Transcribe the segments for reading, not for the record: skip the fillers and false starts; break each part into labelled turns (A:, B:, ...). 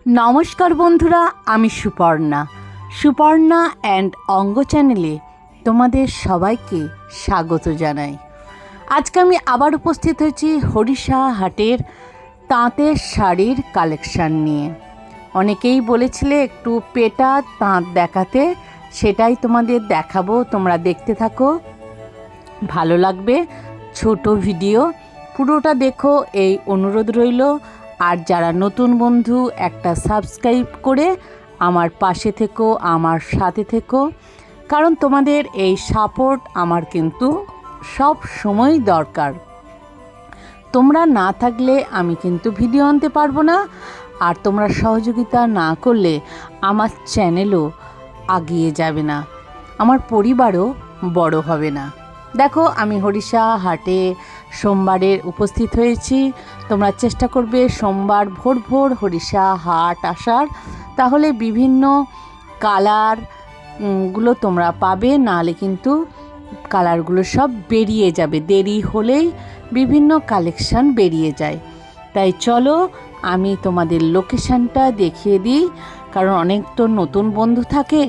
A: নমস্কার বন্ধুরা, আমি সুপর্ণা অ্যান্ড অঙ্গ চ্যানেলে তোমাদের সবাইকে স্বাগত জানাই। আজকে আমি আবার উপস্থিত হয়েছি হরিষা হাটের তাঁতের শাড়ির কালেকশান নিয়ে। অনেকেই বলেছিলে একটু পেটা তাঁত দেখাতে, সেটাই তোমাদের দেখাবো। তোমরা দেখতে থাকো, ভালো লাগবে। ছোট ভিডিও, পুরোটা দেখো এই অনুরোধ রইল। আর যারা নতুন বন্ধু, একটা সাবস্ক্রাইব করে আমার পাশে থেকো, আমার সাথে থেকো, কারণ তোমাদের এই সাপোর্ট আমার কিন্তু সব সময় দরকার। তোমরা না থাকলে আমি কিন্তু ভিডিও আনতে পারবো না, আর তোমরা সহযোগিতা না করলে আমার চ্যানেলও এগিয়ে যাবে না, আমার পরিবারও বড় হবে না। দেখো, আমি হরিষা হাটে সোমবারের উপস্থিত হয়েছি। তোমরা চেষ্টা করবে সোমবার ভোর ভোর হরিষা হাট আসার, তাহলে বিভিন্ন কালারগুলো তোমরা পাবে, নাহলে কিন্তু কালারগুলো সব বেরিয়ে যাবে। দেরি হলেই বিভিন্ন কালেকশান বেরিয়ে যায়। তাই চলো আমি তোমাদের লোকেশানটা দেখিয়ে দিই, কারণ অনেক তো নতুন বন্ধু থাকে।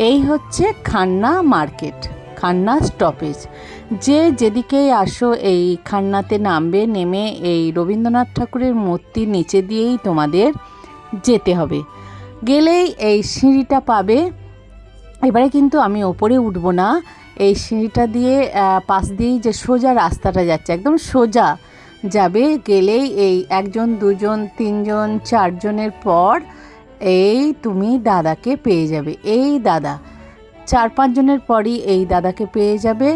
A: এই হচ্ছে খান্না মার্কেট, খান্না স্টপেজ। যে যেদিকেই আসো এই খান্নাতে নামবে, নেমে এই রবীন্দ্রনাথ ঠাকুরের মূর্তির নিচে দিয়েই তোমাদের যেতে হবে। গেলেই এই সিঁড়িটা পাবে। এবারে কিন্তু আমি ওপরে উঠবো না, এই সিঁড়িটা দিয়ে পাশ দিয়েই যে সোজা রাস্তাটা যাচ্ছে, একদম সোজা যাবে। গেলেই এই একজন, দুজন, তিনজন, চারজনের পর এই তুমি দাদাকে পেয়ে যাবে। এই দাদা, 4-5 জনের পরই এই দাদাকে পেয়ে যাবে,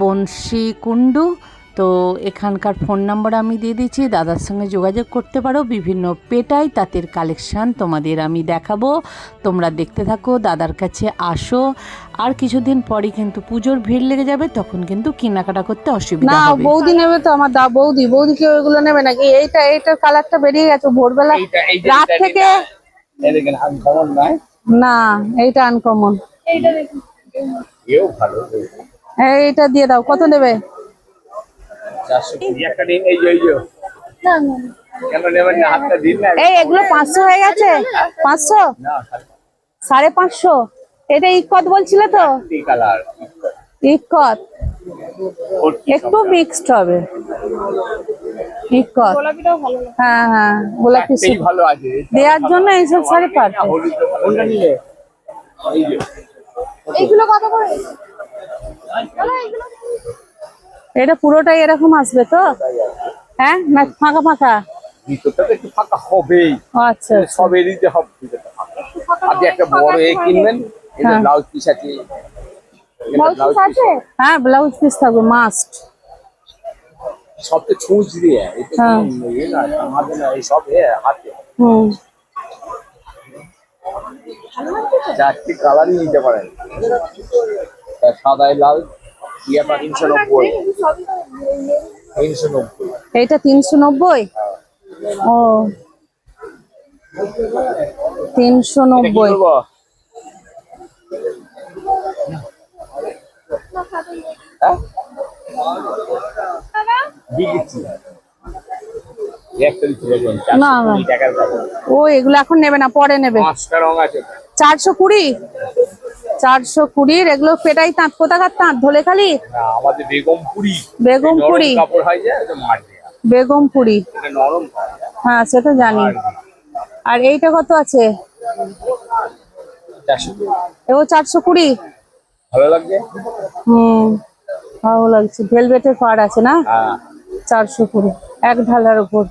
A: বংশী কুণ্ডু। তো এখানকার ফোন নাম্বার আমি দিয়ে দিচ্ছি, দাদার সঙ্গে যোগাযোগ করতে পারো। বিভিন্ন পেটাই তাঁতের কালেকশান তোমাদের আমি দেখাবো, তোমরা দেখতে থাকো, দাদার কাছে আসো। আর কিছুদিন পরই কিন্তু পুজোর ভিড় লেগে যাবে, তখন কিন্তু কেনাকাটা করতে অসুবিধা হবে।
B: না, বৌদি নেবে তো আমার বৌদি কি ওইগুলো নেবে নাকি? এইটার কালারটা বেরিয়ে গেছে ভোরবেলা রাত থেকে। না, এইটা আনকমন। এইটা দিয়ে দাও। কত নেবে? এই এগুলো 500 হয়ে গেছে। 500, 550। এটা ইকত বলছিলে তো? ইকত একটু মিক্সড হবে। ইকত, হ্যাঁ হ্যাঁ, গোলাপি ভালো আছে দেওয়ার জন্য এইসব শাড়ি পারফেক্ট। এইগুলো কত করে? এটা পুরোটাই এরকম আসবে তো? হ্যাঁ, না ফাঁকা ফাঁকা?
C: ভিতরটা একটু ফাঁকা হবেই।
B: আচ্ছা,
C: সবে দিতে হবে। আপনি একটা বড় কিনবেন, এটা ব্লাউজ পিস আছে।
B: হ্যাঁ, ব্লাউজ পিস থাকবে মাস্ট।
C: সব তো ছুঁচ দিয়ে, আমাদের না এই সব হাতে। চারটি কালারই নিতে পারেন, সাদাই লাল। 390।
B: এইটা 390। ও, 390। না ও এগুলো এখন নেবে না, পরে নেবে। 420। 420 এগুলো পেটাই তাঁত। কোথাকার তাঁত? ধলেখালি?
C: আমাদের বেগমপুরি।
B: বেগমপুরি
C: কাপড় হয় যে
B: বেগমপুরি,
C: নরম।
B: হ্যাঁ সে তো জানি। আর এইটা কত আছে? 420।
C: ভালো লাগছে।
B: ভালো লাগছে। ভেলভেটের পাড় আছে না? 420 এক ঢালার উপর।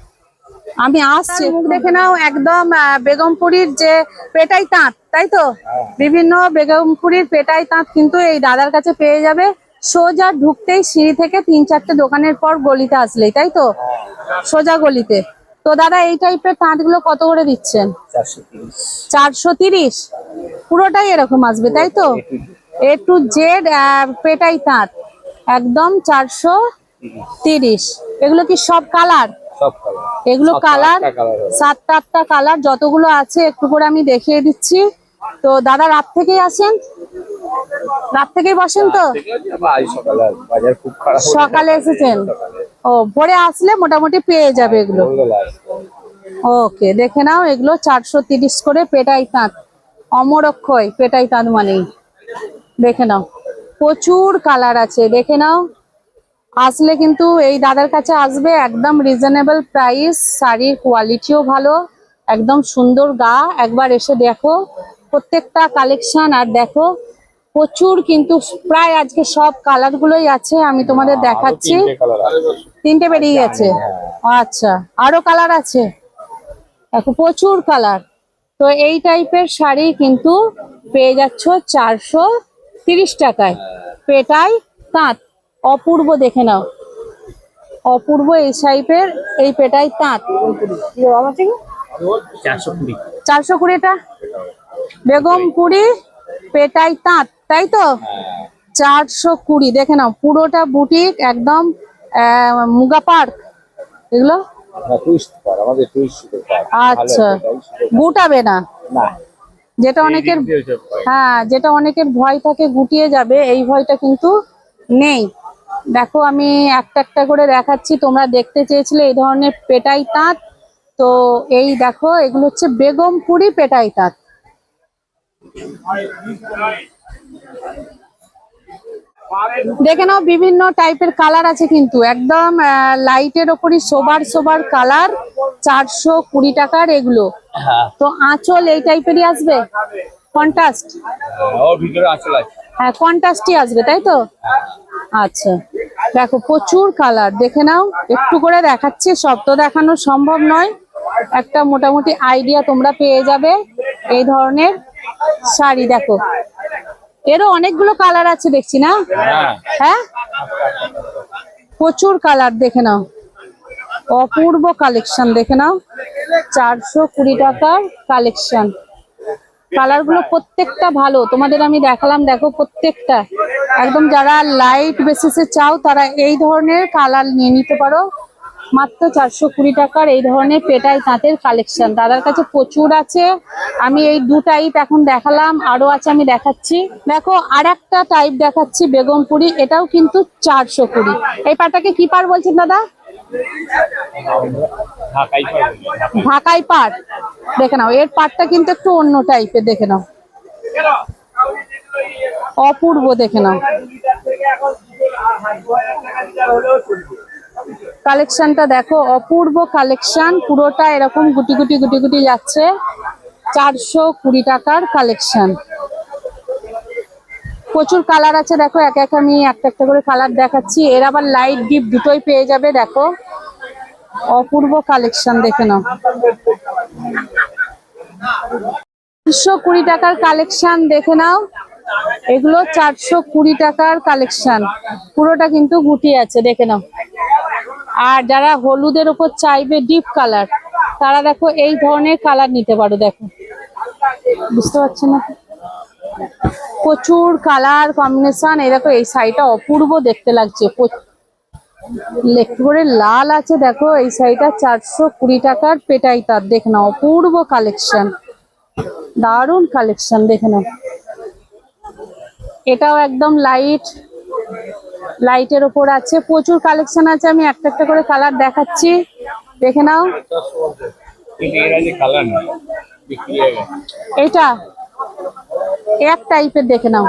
B: আমি আসছি, মুখ দেখে নাও। একদম বেগমপুরীর যে পেটাই তাঁত, তাই তো? বিভিন্ন বেগমপুরীর পেটাই তাঁত কিন্তু এই দাদার কাছে পেয়ে যাবে। সোজা ঢুকতেই সিঁড়ি থেকে 3-4টে দোকানের পর গলিতে আসলেই, তাই তো? সোজা গলিতে। তো দাদা এই টাইপের তাঁতগুলো কত করে দিচ্ছেন? 430। পুরোটাই এরকম আসবে, তাই তো? A to Z পেটাই তাঁত একদম 430। এগুলো কি সব কালার? এগুলো কালার 7-8টা কালার, যতগুলো আছে একটু করে আমি দেখিয়ে দিচ্ছি। তো দাদা রাত থেকেই আসেন? রাত থেকেই বসেন তো? সকালে এসেছেন? ও, ভোরে আসলে মোটামুটি পেয়ে যাবে এগুলো। ও ওকে, দেখে নাও এগুলো 430 করে পেটাই তাঁত, অমরক্ষয় পেটাই তাঁত মানেই। দেখে নাও প্রচুর কালার আছে, দেখে নাও। আসলে কিন্তু এই দাদার কাছে আসবে, একদম রিজনেবল প্রাইস, শাড়ির কোয়ালিটিও ভালো, একদম সুন্দর গা। একবার এসে দেখো প্রত্যেকটা কালেকশন, আর দেখো প্রচুর কিন্তু প্রায় আজকে সব কালার গুলোই আছে, আমি তোমাদের দেখাচ্ছি। 3টে বেরিয়ে গেছে, আচ্ছা আরো কালার আছে, দেখো প্রচুর কালার। তো এই টাইপের শাড়ি কিন্তু পেয়ে যাচ্ছ 430 টাকায়, পেটাই তাঁত, অপূর্ব। দেখে নাও অপূর্ব এই টাইপের এই পেটাই তাঁত। 420টা বেগমপুরি পেটাই তাঁত, তাই তো? 420। দেখে নাও পুরোটা বুটিক, একদম মুগা পার্ক এগুলো। আচ্ছা, গুটাবে না, যেটা অনেকের, হ্যাঁ যেটা অনেকের ভয় থাকে গুটিয়ে যাবে, এই ভয়টা কিন্তু নেই। দেখো আমি একটা একটা করে দেখাচ্ছি, তোমরা দেখতে চেয়েছিলে এই ধরনের পেটাই তাঁত। তো এই দেখো এগুলো হচ্ছে বেগমপুরি পেটাই তাঁত। দেখে নাও বিভিন্ন টাইপের কালার আছে কিন্তু, একদম লাইটের ওপরই সোবার সোবার কালার, 420 টাকার এগুলো। তো আঁচল এই টাইপেরই আসবে, কন্ট্রাস্ট, হ্যাঁ কন্ট্রাস্টই আসবে, তাই তো? আচ্ছা দেখো প্রচুর কালার, দেখে নাও একটু করে দেখাচ্ছি, সব তো দেখানো সম্ভব নয়, একটা মোটামুটি আইডিয়া তোমরা পেয়ে যাবে এই ধরনের শাড়ি। দেখো এরও অনেকগুলো কালার আছে দেখছি না? হ্যাঁ প্রচুর কালার, দেখে নাও অপূর্ব কালেকশন। দেখে নাও 420 টাকার কালেকশন, কালার গুলো প্রত্যেকটা ভালো, তোমাদের আমি দেখালাম। দেখো প্রত্যেকটা একদম, যারা লাইট বেসিসে চাও তারা এই ধরনের কালার নিয়ে নিতে পারো। মাত্র 420 টাকার এই ধরনের পেটাই তাঁতের কালেকশন দাদার কাছে প্রচুর আছে। আমি এই 2 টাইপ এখন দেখালাম, আরো আছে আমি দেখাচ্ছি। দেখো আর একটা টাইপ দেখাচ্ছি বেগমপুরি, এটাও কিন্তু 420। এই পাটটাকে কি পাড় বলছেন দাদা? ঢাকাই পাট। দেখে নাও এর পাটটা কিন্তু একটু অন্য টাইপের, দেখে নাও অপূর্ব। দেখে নাও কালেকশনটা, দেখো অপূর্ব কালেকশন, পুরোটা এরকম গুটি গুটি গুটি গুটি যাচ্ছে। 420 টাকার কালেকশন, প্রচুর কালার আছে। দেখো এক এক আমি একটা একটা করে কালার দেখাচ্ছি, এর আবার লাইট ডিপ দুটোই পেয়ে যাবে। দেখো অপূর্ব কালেকশন, দেখে নাও 420 টাকার কালেকশন। দেখে নাও এগুলো 420 টাকার কালেকশন, পুরোটা কিন্তু গুটি আছে, দেখে নাও। আর যারা হলুদের উপর চাইবে ডিপ কালার, তারা দেখো এই ধরনের কালার নিতে পারো। দেখো বুঝতে পারছো না, প্রচুর কালার কম্বিনেশন। এই দেখো এই শাড়িটা অপূর্ব দেখতে লাগছে, একটু করে লাল আছে। দেখো এই শাড়িটা 420 টাকার পেটাই তাঁত, দেখে নাও অপূর্ব কালেকশন, দারুণ কালেকশন। দেখে নাও এটাও একদম লাইটের ওপর আছে, প্রচুর কালেকশন আছে। আমি একটা একটা করে কালার দেখাচ্ছি, দেখে নাও। এটা এক টাইপের, দেখে নাও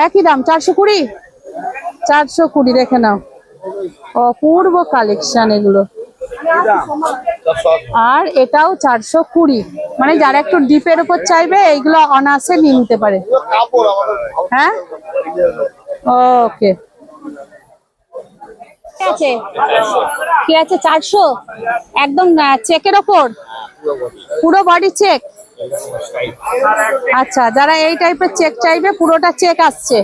B: একই দাম 420। দেখে নাও অপূর্ব কালেকশন এগুলো। আর এটাও 420, মানে যারা একটু ডিপের উপর চাইবে এইগুলো অনায়াসে নিয়ে নিতে পারে। হ্যাঁ ওকে, আছে কি আছে 400, একদম চেকের ওপর, পুরো বডি চেক। আচ্ছা যারা এই টাইপের চেক চাইবে, পুরোটা চেক আসছে।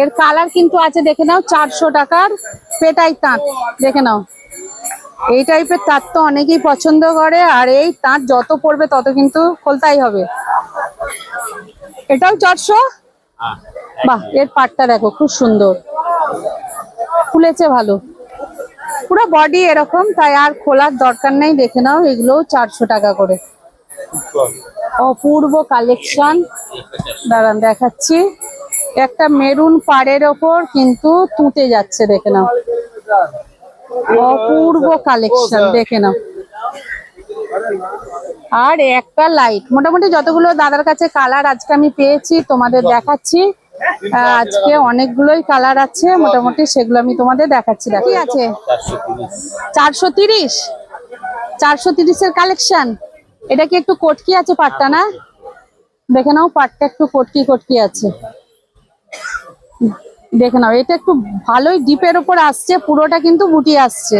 B: এর কালার কিন্তু আছে, দেখে নাও 400 টাকার পেটাই তাঁত। দেখে নাও এই টাইপের তাঁত তো অনেকেই পছন্দ করে, আর এই তাঁত যত পড়বে তত কিন্তু খোলতাই হবে। এটাও 400। বাহ, এর পাটটা দেখো খুব সুন্দর, খুলেছে ভালো, পুরো বডি এরকম, তাই আর খোলার দরকার নেই। দেখে নাও এগুলো 400 টাকা করে, অপূর্ব কালেকশন। দাঁড়ান দেখাচ্ছি, একটা মেরুন পাড়ের ওপর কিন্তু তুঁতে যাচ্ছে, দেখে নাও অপূর্ব কালেকশন দেখে নাও। আর একটা লাইট, মোটামুটি যতগুলো দাদার কাছে কালার আজকে আমি পেয়েছি তোমাদের দেখাচ্ছি। আজকে অনেকগুলোই কালার আছে, মোটামুটি সেগুলো আমি তোমাদের দেখাচ্ছি। কি আছে? 430, 430-এর কালেকশন। এটা কি একটু কটকি আছে পাটটা, না? দেখে নাও, পাটটা একটু কটকি কটকি আছে, দেখে নাও। এটা একটু ভালোই ডিপের উপর আসছে, পুরোটা কিন্তু বুটি আসছে।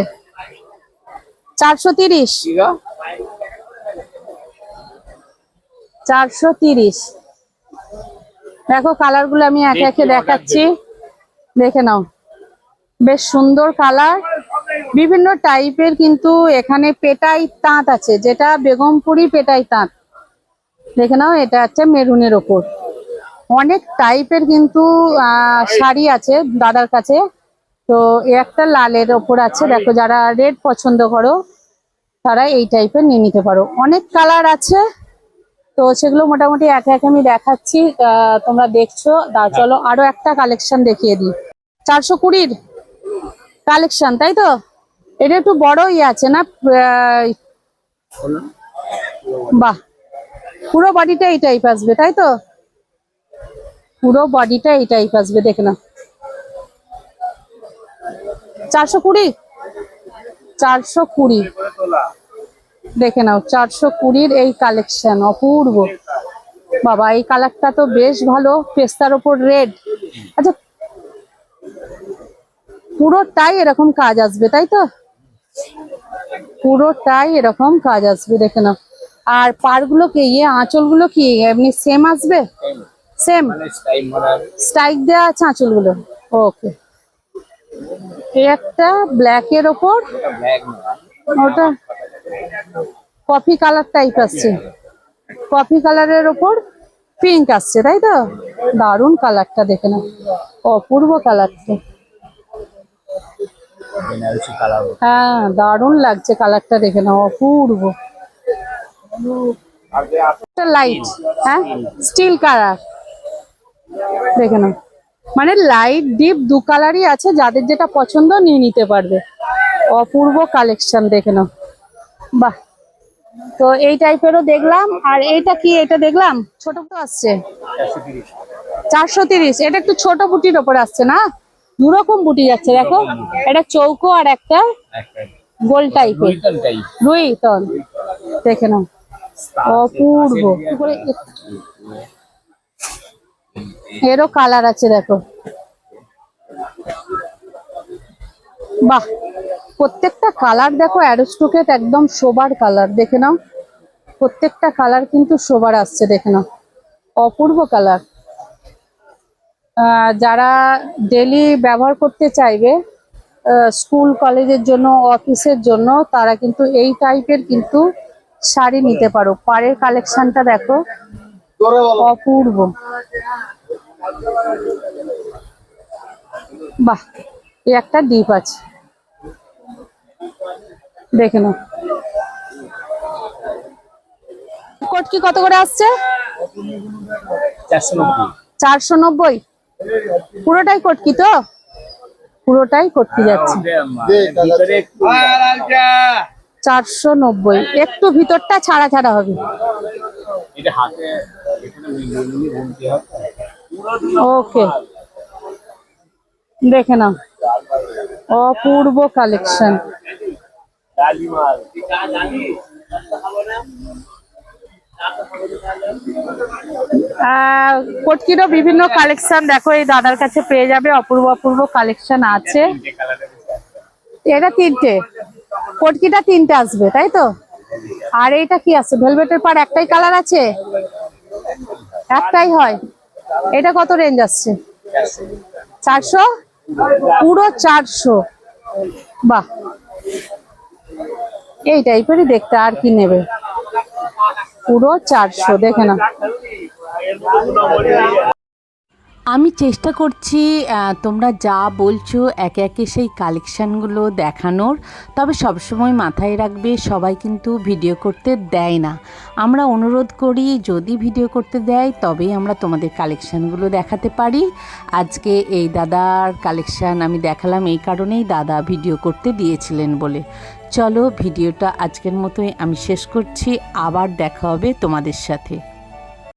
B: 430, 430। দেখো কালার গুলো আমি একে একে দেখাচ্ছি, দেখে নাও। বেশ সুন্দর কালার, বিভিন্ন টাইপের কিন্তু এখানে পেটাই তাঁত আছে, যেটা বেগমপুরি পেটাই তাঁত। দেখে নাও, এটা হচ্ছে মেরুনের ওপর। অনেক টাইপের কিন্তু শাড়ি আছে দাদার কাছে। তো একটা লালের ওপর আছে, দেখো যারা রেড পছন্দ করো তারা এই টাইপের নিয়ে নিতে পারো। অনেক কালার আছে, তো সেগুলো মোটামুটি একে একে আমি দেখাচ্ছি, তোমরা দেখছো। চলো আরো একটা কালেকশন দেখিয়ে দিই। 420-র কালেকশন, তাই তো? এটা একটু বড়ই আছে না? বাহ, পুরো বডিটা এই টাইপ আসবে, তাই তো? পুরো বডিটা এই টাইপ আসবে, দেখে না। 420, 420 দেখে নাও। 420-র এই কালেকশন অপূর্ব। বাবা, এই কালারটা তো বেশ ভালো, পেস্তার ওপর রেড। আচ্ছা, পুরোটাই এরকম কাজ আসবে, তাই তো? পুরোটাই এরকম কাজ আসবে, দেখে নাও। আর পাড়গুলো কি, আঁচলগুলো কি এমনি সেম আসবে? সেম স্টাইক দেওয়া আছে আঁচলগুলো। ওকে, এই একটা ব্ল্যাকের ওপর, ওটা কফি কালার টাইপ আসছে, কফি কালারের ওপর পিঙ্ক আসছে, তাই তো? দারুণ কালারটা, দেখে নাও, অপূর্ব কালারটা। হ্যাঁ, দারুণ লাগছে কালারটা, দেখে নাও, অপূর্ব। লাইট, হ্যাঁ, স্টিল কালার, দেখে নাও। মানে লাইট ডিপ দু কালারই আছে, যাদের যেটা পছন্দ নিয়ে নিতে পারবে। অপূর্ব কালেকশন, দেখে নাও। বাহ, তো এই টাইপেরও দেখলাম। আর এইটা কি, এটা দেখলাম ছোট তো আসছে 430। এটা একটু ছোট বুটির ওপর আসছে না? দু রকম বুটি যাচ্ছে, দেখো। এটা চৌকো আর একটা গোল টাইপের, রুইতন, দেখে নাও, অপূর্ব। এরও কালার আছে, দেখো। বাহ, প্রত্যেকটা কালার দেখো অ্যারোস্টোকেট, একদম সোবার কালার, দেখে নাও। প্রত্যেকটা কালার কিন্তু সোবার আসছে, দেখে নাও, অপূর্ব কালার। যারা ডেলি ব্যবহার করতে চাইবে, স্কুল কলেজের জন্য, অফিসের জন্য, তারা কিন্তু এই টাইপের কিন্তু শাড়ি নিতে পারো। পাড়ের কালেকশনটা দেখো, অপূর্ব। বাহ, এই একটা ডিপ আছে, দেখে নাও। কটকি কত করে আসছে? 490। পুরোটাই কটকি তো? পুরোটাই কটকি যাচ্ছে। 490, একটু ভিতরটা ছাড়া ছাড়া হবে। ওকে, দেখে নাও, অপূর্ব কালেকশন। কটকিরও বিভিন্ন কালেকশন দেখো এই দাদার কাছে পেয়ে যাবে, অপূর্ব অপূর্ব কালেকশন আছে। এটা 3টে, কটকিটা 3টে আসবে, তাই তো? আর এইটা কি আছে? ভেলভেটের পাড় একটাই কালার আছে, একটাই হয়। এটা কত রেঞ্জ আসছে? 400, পুরো 400। বাহ, এই টাইপেরই দেখতে, আর কি নেবে? পুরো 400, দেখে না।
A: আমি চেষ্টা করছি তোমরা যা বলছো একে একে সেই কালেকশানগুলো দেখানোর। তবে সবসময় মাথায় রাখবে সবাই কিন্তু ভিডিও করতে দেয় না। আমরা অনুরোধ করি যদি ভিডিও করতে দেয় তবেই আমরা তোমাদের কালেকশানগুলো দেখাতে পারি। আজকে এই দাদার কালেকশান আমি দেখালাম এই কারণেই, দাদা ভিডিও করতে দিয়েছিলেন বলে। চলো ভিডিওটা আজকের মতোই আমি শেষ করছি, আবার দেখা হবে তোমাদের সাথে।